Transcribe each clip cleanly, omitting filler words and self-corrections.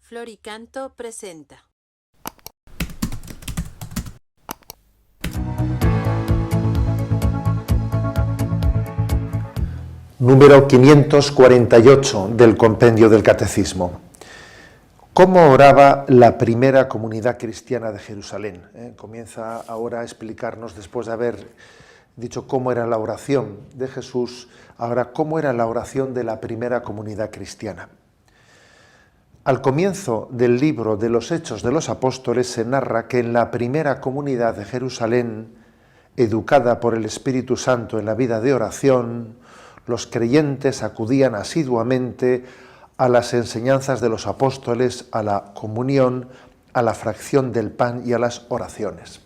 Floricanto presenta. Número 548 del Compendio del Catecismo. ¿Cómo oraba la primera comunidad cristiana de Jerusalén? Comienza ahora a explicarnos, después de haber dicho cómo era la oración de Jesús, ahora cómo era la oración de la primera comunidad cristiana. Al comienzo del libro de los Hechos de los Apóstoles se narra que en la primera comunidad de Jerusalén, educada por el Espíritu Santo en la vida de oración, los creyentes acudían asiduamente a las enseñanzas de los apóstoles, a la comunión, a la fracción del pan y a las oraciones.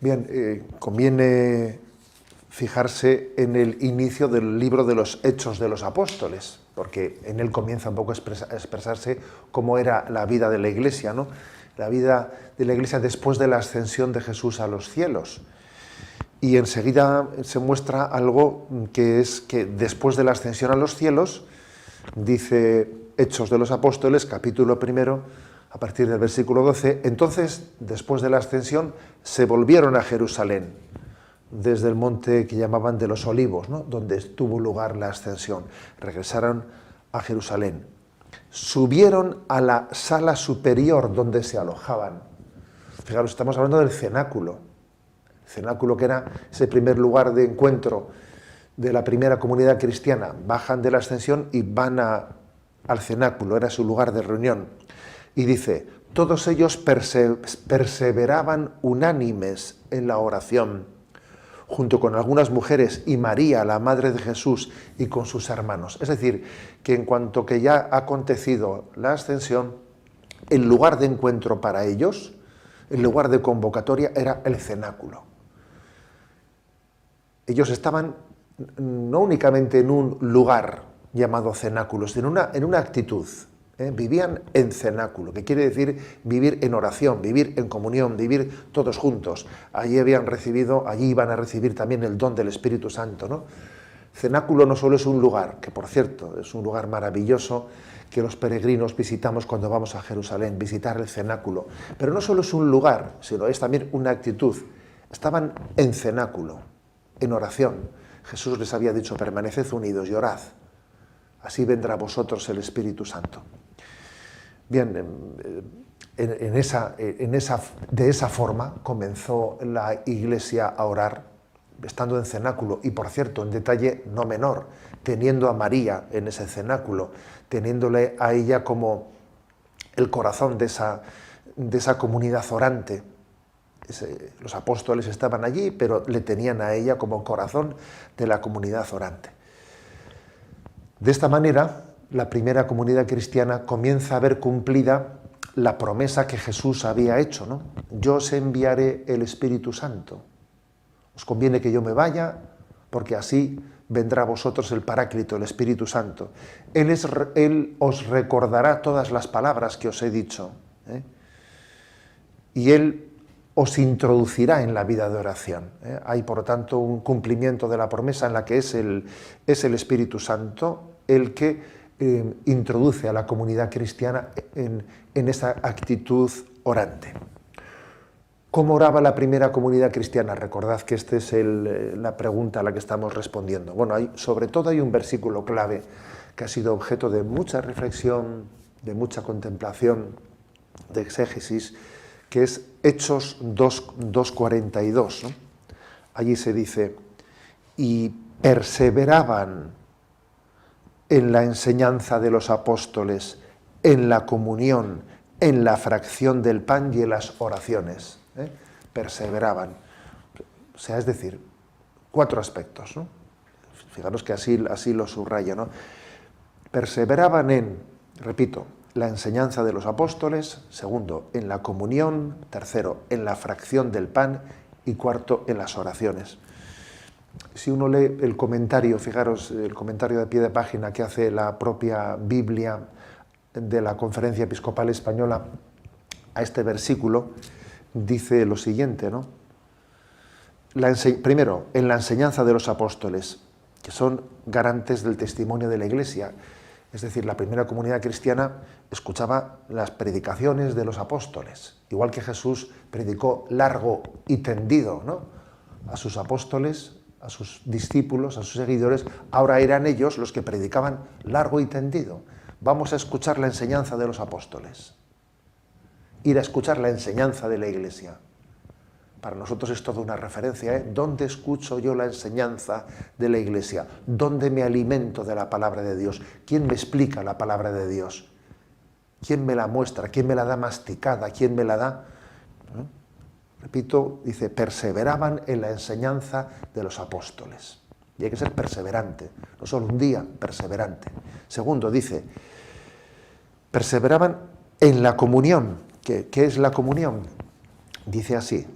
Bien, conviene fijarse en el inicio del libro de los Hechos de los Apóstoles, porque en él comienza un poco a expresarse cómo era la vida de la Iglesia, ¿no? La vida de la Iglesia después de la ascensión de Jesús a los cielos. Y enseguida se muestra algo que es que después de la ascensión a los cielos, dice Hechos de los Apóstoles, capítulo 1, a partir del versículo 12, entonces, después de la ascensión, se volvieron a Jerusalén, desde el monte que llamaban de los Olivos, ¿no? Donde tuvo lugar la ascensión. Regresaron a Jerusalén. Subieron a la sala superior donde se alojaban. Fijaros, estamos hablando del cenáculo. Cenáculo, que era ese primer lugar de encuentro de la primera comunidad cristiana. Bajan de la ascensión y van al cenáculo, era su lugar de reunión. Y dice, todos ellos perseveraban unánimes en la oración, junto con algunas mujeres y María, la madre de Jesús, y con sus hermanos. Es decir, que en cuanto que ya ha acontecido la ascensión, el lugar de encuentro para ellos, el lugar de convocatoria, era el cenáculo. Ellos estaban no únicamente en un lugar llamado cenáculo, sino en una actitud. Vivían en cenáculo, que quiere decir vivir en oración, vivir en comunión, vivir todos juntos. Allí iban a recibir también el don del Espíritu Santo, ¿no? Cenáculo no solo es un lugar, que por cierto es un lugar maravilloso que los peregrinos visitamos cuando vamos a Jerusalén, visitar el cenáculo. Pero no solo es un lugar, sino es también una actitud. Estaban en cenáculo, en oración. Jesús les había dicho, permaneced unidos y orad. Así vendrá a vosotros el Espíritu Santo. Bien, de esa forma comenzó la Iglesia a orar, estando en cenáculo, y por cierto, en detalle no menor, teniendo a María en ese cenáculo, teniéndole a ella como el corazón de esa comunidad orante. Los apóstoles estaban allí, pero le tenían a ella como corazón de la comunidad orante. De esta manera, la primera comunidad cristiana comienza a ver cumplida la promesa que Jesús había hecho, ¿no? Yo os enviaré el Espíritu Santo. Os conviene que yo me porque así vendrá a vosotros el Paráclito, el Espíritu Santo. Él os recordará todas las palabras que os he dicho, y Él os introducirá en la vida de oración. Hay, por lo tanto, un cumplimiento de la promesa en la que es el Espíritu Santo el que introduce a la comunidad cristiana en esa actitud orante. ¿Cómo oraba la primera comunidad cristiana? Recordad que esta es la pregunta a la que estamos respondiendo. Bueno, sobre todo hay un versículo clave que ha sido objeto de mucha reflexión, de mucha contemplación, de exégesis, que es Hechos 2:42, ¿no? Allí se dice, y perseveraban en la enseñanza de los apóstoles, en la comunión, en la fracción del pan y en las oraciones. Perseveraban. O sea, es decir, 4 aspectos, ¿no? Fijaros que así lo subraya, ¿no? Perseveraban repito, la enseñanza de los apóstoles, segundo, en la comunión, tercero, en la fracción del pan y cuarto, en las oraciones. Si uno lee el comentario, fijaros, el comentario de pie de página que hace la propia Biblia de la Conferencia Episcopal Española a este versículo, dice lo siguiente, ¿no? Primero, en la enseñanza de los apóstoles, que son garantes del testimonio de la Iglesia. Es decir, la primera comunidad cristiana escuchaba las predicaciones de los apóstoles, igual que Jesús predicó largo y tendido, ¿no?, a sus apóstoles, a sus discípulos, a sus seguidores. Ahora eran ellos los que predicaban largo y tendido. Vamos a escuchar la enseñanza de los apóstoles, ir a escuchar la enseñanza de la Iglesia. Para nosotros es toda una referencia, ¿eh? ¿Dónde escucho yo la enseñanza de la Iglesia? ¿Dónde me alimento de la palabra de Dios? ¿Quién me explica la palabra de Dios? ¿Quién me la muestra? ¿Quién me la da masticada? ¿Quién me la da? ¿Eh? Repito, dice, perseveraban en la enseñanza de los apóstoles. Y hay que ser perseverante, no solo un día, perseverante. Segundo, dice, perseveraban en la comunión. ¿Qué es la comunión? Dice así,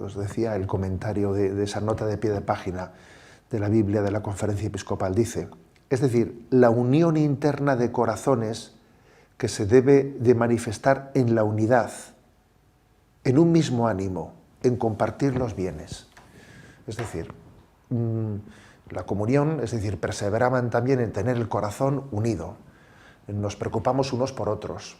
os decía el comentario de esa nota de pie de página de la Biblia de la Conferencia Episcopal. Dice, es decir, la unión interna de corazones que se debe de manifestar en la unidad, en un mismo ánimo, en compartir los bienes. Es decir, la comunión, es decir, perseveraban también en tener el corazón unido. Nos preocupamos unos por otros.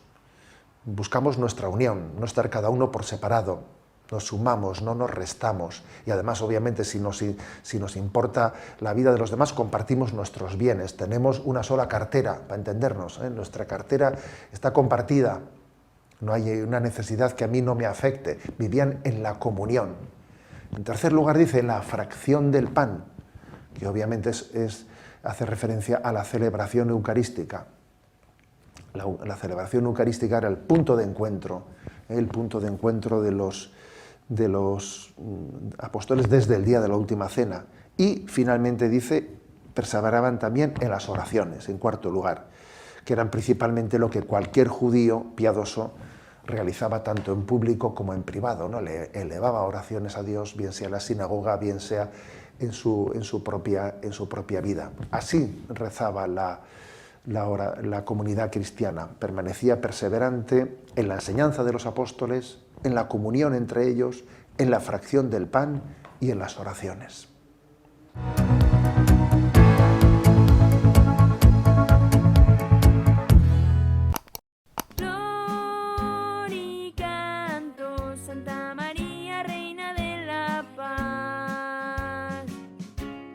Buscamos nuestra unión, no estar cada uno por separado. Nos sumamos, no nos restamos. Y además, obviamente, si nos importa la vida de los demás, compartimos nuestros bienes. Tenemos una sola cartera, para entendernos, ¿eh? Nuestra cartera está compartida. No hay una necesidad que a mí no me afecte. Vivían en la comunión. En tercer lugar, dice la fracción del pan, que obviamente hace referencia a la celebración eucarística. La celebración eucarística era el punto de encuentro de los apóstoles desde el día de la última cena. Y finalmente dice, perseveraban también en las oraciones, en cuarto lugar, que eran principalmente lo que cualquier judío piadoso realizaba tanto en público como en privado, ¿no? Le elevaba oraciones a Dios, bien sea en la sinagoga, bien sea en su propia vida. Así rezaba la comunidad cristiana, permanecía perseverante en la enseñanza de los apóstoles, en la comunión entre ellos, en la fracción del pan y en las oraciones.